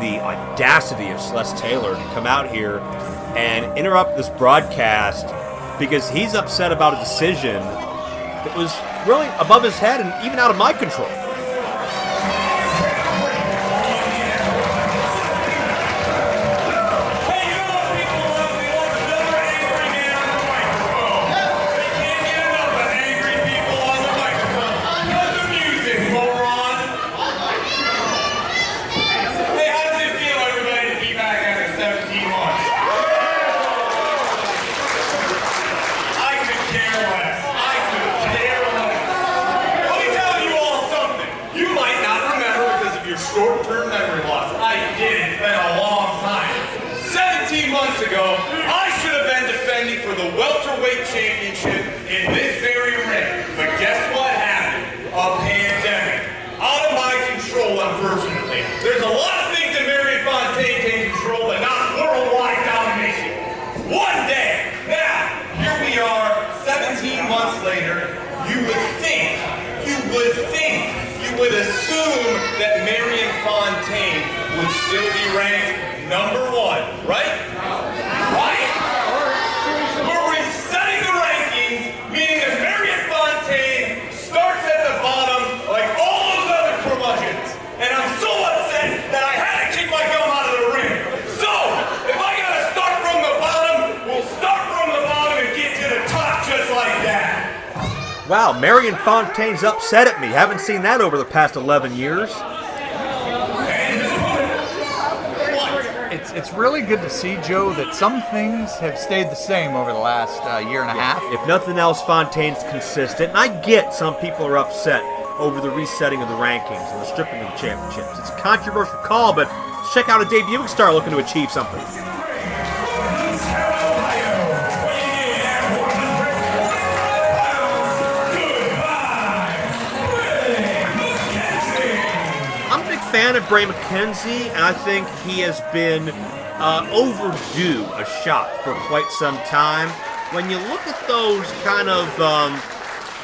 the audacity of Celeste Taylor to come out here and interrupt this broadcast because he's upset about a decision that was really above his head and even out of my control. Short-term memory loss. I did it. It's been a long time. 17 months ago, I should have been defending for the welterweight championship in this very ring. But guess what happened? A pandemic. Out of my control, unfortunately. There's a lot of things that Marion Fontaine can control, but not worldwide domination. One day. Now, here we are, 17 months later. You would assume that Marion Fontaine would still be ranked #1, right? Right? We're resetting the rankings, meaning that Marion Fontaine starts at the bottom like all those other curmudgeons. And I'm so upset that I had to kick my gum out of the ring. So, if I gotta start from the bottom, we'll start from the bottom and get to the top just like that. Wow, Marion Fontaine's upset at me. Haven't seen that over the past 11 years. It's really good to see, Joe, that some things have stayed the same over the last year and a half. If nothing else, Fontaine's consistent. And I get some people are upset over the resetting of the rankings and the stripping of the championships. It's a controversial call, but check out a debuting star looking to achieve something. Fan of Bray McKenzie, and I think he has been overdue a shot for quite some time. When you look at those kind of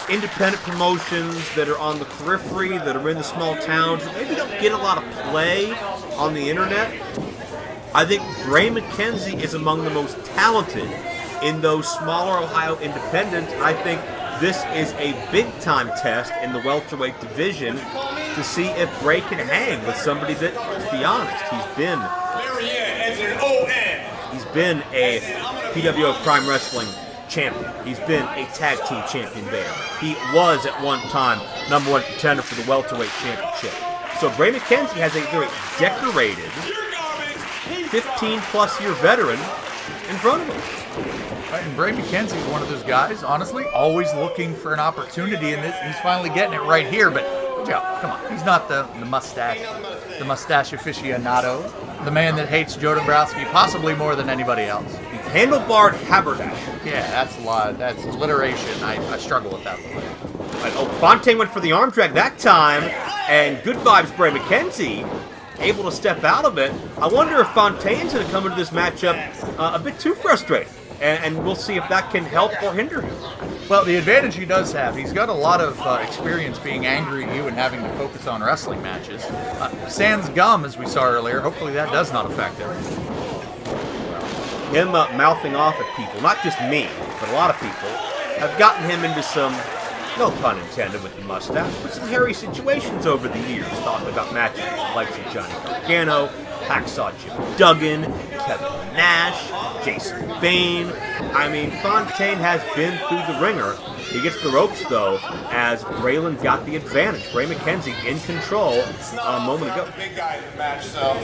independent promotions that are on the periphery, that are in the small towns, that maybe don't get a lot of play on the internet, I think Bray McKenzie is among the most talented in those smaller Ohio independents. I think this is a big-time test in the welterweight division to see if Bray can hang with somebody that, let's be honest, he's been a PWO Prime Wrestling champion. He's been a tag team champion there. He was at one time #1 contender for the welterweight championship. So Bray McKenzie has a very decorated 15-plus year veteran in front of him. Right, and Bray McKenzie is one of those guys, honestly, always looking for an opportunity in this. He's finally getting it right here, but Joe, come on. He's not the mustache aficionado, the man that hates Joe Dombrowski possibly more than anybody else. The handlebarred haberdasher. Yeah, that's a lot. That's alliteration. I struggle with that a little bit. Right, Fontaine went for the arm drag that time, and good vibes Bray McKenzie able to step out of it. I wonder if Fontaine's going to come into this matchup a bit too frustrated. And we'll see if that can help or hinder him. Well, the advantage he does have, he's got a lot of experience being angry at you and having to focus on wrestling matches. Sans gum, as we saw earlier, hopefully that does not affect him. Him mouthing off at people, not just me, but a lot of people, have gotten him into some, no pun intended with the mustache, but some hairy situations over the years, talking about matches with the likes of Johnny Gargano, Hacksaw Jim Duggan, Kevin Nash, Jason Bane. I mean, Fontaine has been through the ringer. He gets the ropes, though, as Braylon got the advantage. Bray McKenzie in control a moment ago. Big guy in the match, so.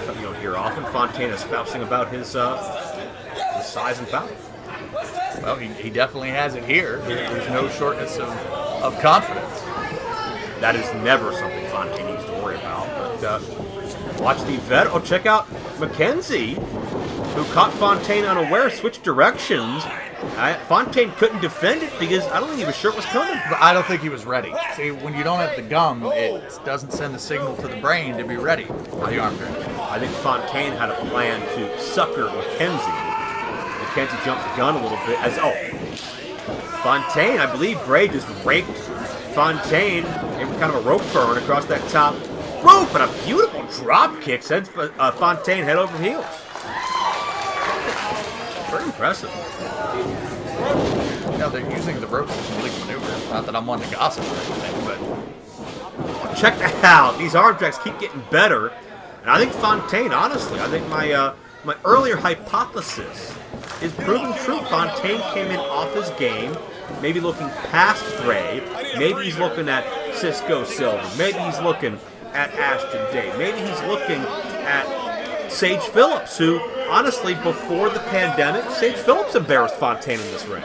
Something you don't hear often. Fontaine espousing about his size and power. Well, he definitely has it here. There's no shortness of confidence. That is never something Fontaine needs to worry about. But watch the vet. Oh, check out McKenzie, who caught Fontaine unaware, switched directions. Fontaine couldn't defend it because I don't think he was sure it was coming. But I don't think he was ready. See, when you don't have the gum, it doesn't send the signal to the brain to be ready for the arm drag. I think Fontaine had a plan to sucker McKenzie. McKenzie jumped the gun a little bit Fontaine, I believe Bray just raked Fontaine, gave him kind of a rope burn across that top rope, and a beautiful drop kick sends Fontaine head over heels. Very impressive. You know, they're using the ropes as a legal maneuver. Not that I'm one to gossip or anything, but Check that out. These arm drags keep getting better. And I think Fontaine, honestly, I think my earlier hypothesis is proven true. Fontaine came in off his game, maybe looking past Bray. Maybe he's looking at Cisco Silver. Maybe he's looking at Ashton Day. Maybe he's looking at Sage Phillips, who, honestly, before the pandemic, Sage Phillips embarrassed Fontaine in this ring.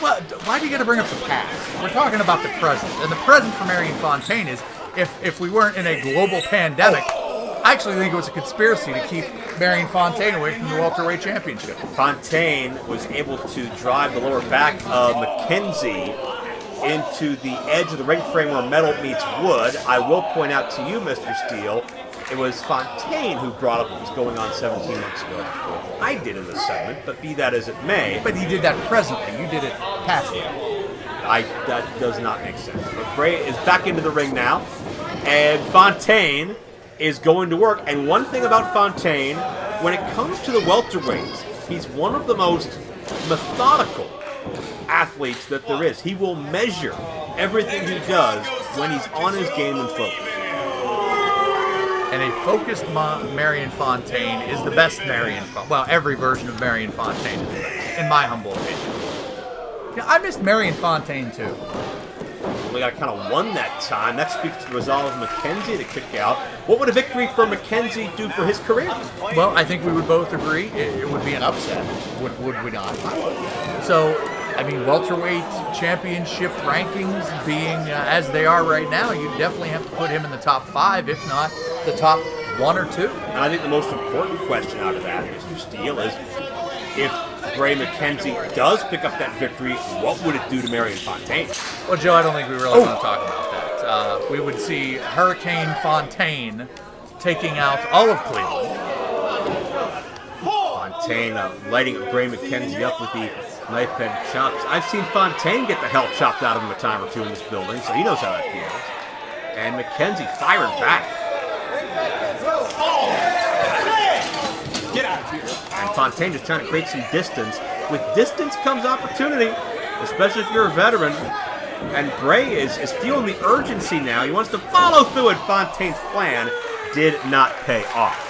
well, why do you got to bring up the past? We're talking about the present, and the present for Marion Fontaine is if we weren't in a global pandemic, I actually think it was a conspiracy to keep Marion Fontaine away from the welterweight championship. Fontaine was able to drive the lower back of McKenzie into the edge of the ring frame where metal meets wood. I will point out to you, Mr. Steele, it was Fontaine who brought up what was going on 17 months ago before I did in this segment, but be that as it may. But he did that presently. You did it pastly. That does not make sense. But Bray is back into the ring now, and Fontaine is going to work. And one thing about Fontaine, when it comes to the welterweights, he's one of the most methodical athletes that there is. He will measure everything he does when he's on his game and focus. And a focused Marion Fontaine is the best well, every version of Marion Fontaine is the best, in my humble opinion. Yeah, I missed Marion Fontaine too. We got kind of won that time. That speaks to the resolve of McKenzie to kick out. What would a victory for McKenzie do for his career? Well, I think we would both agree it would be an upset, would we not? So, I mean, welterweight championship rankings being as they are right now, you definitely have to put him in the top 5, if not the top 1 or 2. And I think the most important question out of that, Mr. Steele, is if Bray McKenzie does pick up that victory, what would it do to Marion Fontaine? Well, Joe, I don't think we really want to talk about that. We would see Hurricane Fontaine taking out all of Cleveland. Fontaine lighting Bray McKenzie up with the knife edge chops. I've seen Fontaine get the hell chopped out of him a time or two in this building, so he knows how that feels. And McKenzie fired back. Get out of here. And Fontaine just trying to create some distance. With distance comes opportunity, especially if you're a veteran. And Bray is feeling the urgency now. He wants to follow through, and Fontaine's plan did not pay off.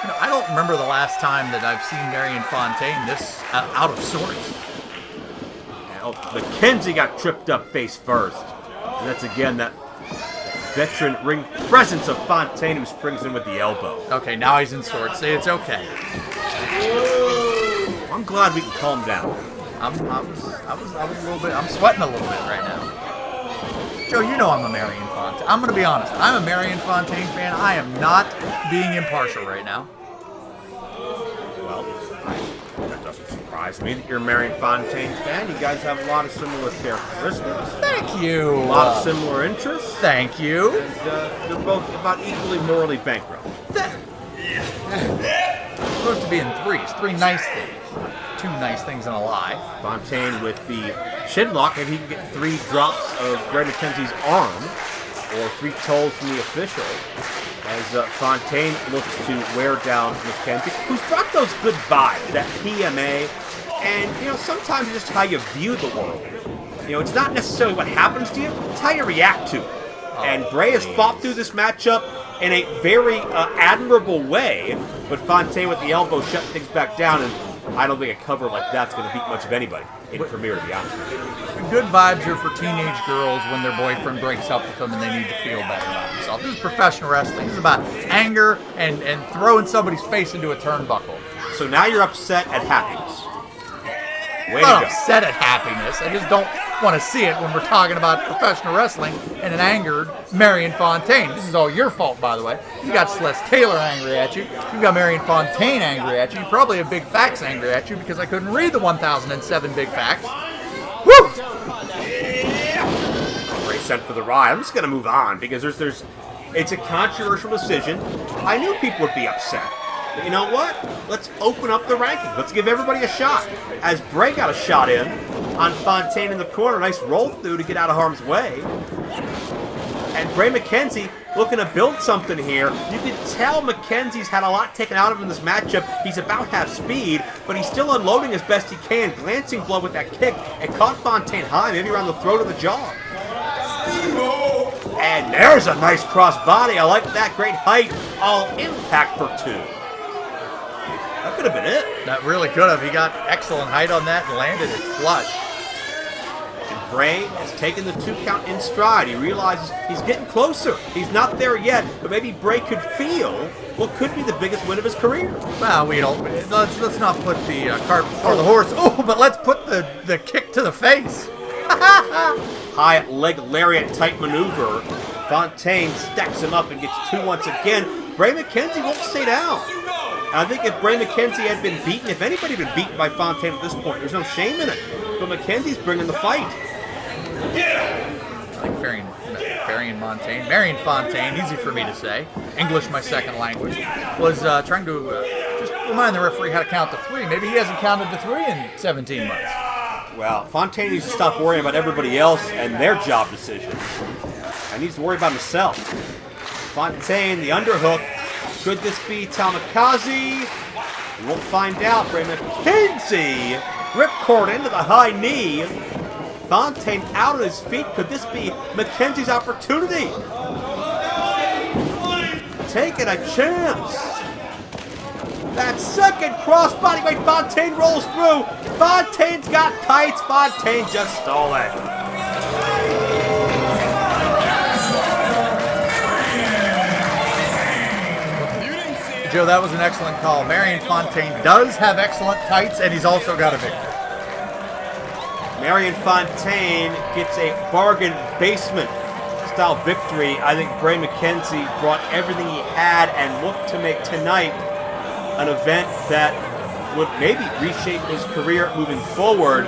You know, I don't remember the last time that I've seen Marion Fontaine this out of sorts. Now, McKenzie got tripped up face first. And that's again that veteran ring presence of Fontaine, who springs in with the elbow. Okay, now he's in sorts. It's okay. I'm glad we can calm down. I was a little bit. I'm sweating a little bit right now. Joe, you know I'm a Marion Fontaine. I'm gonna be honest. I'm a Marion Fontaine fan. I am not being impartial right now. Well, that doesn't surprise me that you're a Marion Fontaine fan. You guys have a lot of similar characteristics. Thank you. A lot of similar interests. Thank you. And they're both about equally morally bankrupt. It's supposed to be in threes. 3 nice things. 2 nice things and a lie. Fontaine with the shin lock, maybe he can get 3 drops of Bray McKenzie's arm, or 3 tolls from the official, as Fontaine looks to wear down McKenzie, who's brought those good vibes, that PMA, and, you know, sometimes it's just how you view the world. You know, it's not necessarily what happens to you, it's how you react to it. And Bray has fought through this matchup in a very admirable way, but Fontaine with the elbow shutting things back down, and I don't think a cover like that's going to beat much of anybody in Premier, to be honest with you. Good vibes are for teenage girls when their boyfriend breaks up with them and they need to feel better about themselves. This is professional wrestling. This is about anger and throwing somebody's face into a turnbuckle. So now you're upset at happiness. Way I'm to not go. upset at happiness. I just don't want to see it when we're talking about professional wrestling and an angered Marion Fontaine. This is all your fault, by the way. You got Celeste Taylor angry at you. You got Marion Fontaine angry at you. You probably have Big Facts angry at you because I couldn't read the 1007 Big Facts. Woo! Bray sent for the ride. I'm just going to move on because it's a controversial decision. I knew people would be upset. But you know what? Let's open up the ranking. Let's give everybody a shot. As Bray got a shot in on Fontaine in the corner, nice roll through to get out of harm's way. And Bray McKenzie looking to build something here. You can tell McKenzie's had a lot taken out of him in this matchup. He's about half speed, but he's still unloading as best he can. Glancing blow with that kick. It caught Fontaine high, maybe around the throat of the jaw. And there's a nice cross body. I like that. Great height. All impact for 2. That could have been it. That really could have. He got excellent height on that and landed it flush. And Bray has taken the 2 count in stride. He realizes he's getting closer. He's not there yet, but maybe Bray could feel what could be the biggest win of his career. Well, we don't. Let's not put the cart before the horse. Oh, but let's put the kick to the face. High leg lariat type maneuver. Fontaine stacks him up and gets 2 once again. Bray McKenzie won't stay down. I think if Bray McKenzie had been beaten, if anybody had been beaten by Fontaine at this point, there's no shame in it. But McKenzie's bringing the fight. I like Marion Fontaine, easy for me to say. English, my second language. Was trying to just remind the referee how to count to 3. Maybe he hasn't counted to 3 in 17 months. Well, Fontaine needs to stop worrying about everybody else and their job decisions. He needs to worry about himself. Fontaine, the underhook. Could this be Tamikaze? We won't find out. Bray McKenzie ripcord into the high knee. Fontaine out on his feet. Could this be McKenzie's opportunity? Taking a chance. That second crossbody by Fontaine rolls through. Fontaine's got tights. Fontaine just stole it. Joe, that was an excellent call. Marion Fontaine does have excellent tights, and he's also got a victory. Marion Fontaine gets a bargain basement style victory. I think Bray McKenzie brought everything he had and looked to make tonight an event that would maybe reshape his career moving forward.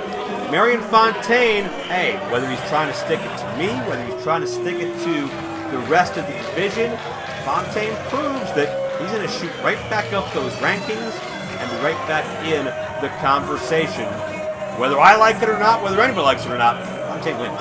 Marion Fontaine, hey, whether he's trying to stick it to me, whether he's trying to stick it to the rest of the division, Fontaine proves that he's going to shoot right back up those rankings and be right back in the conversation. Whether I like it or not, whether anybody likes it or not, Fontaine wins.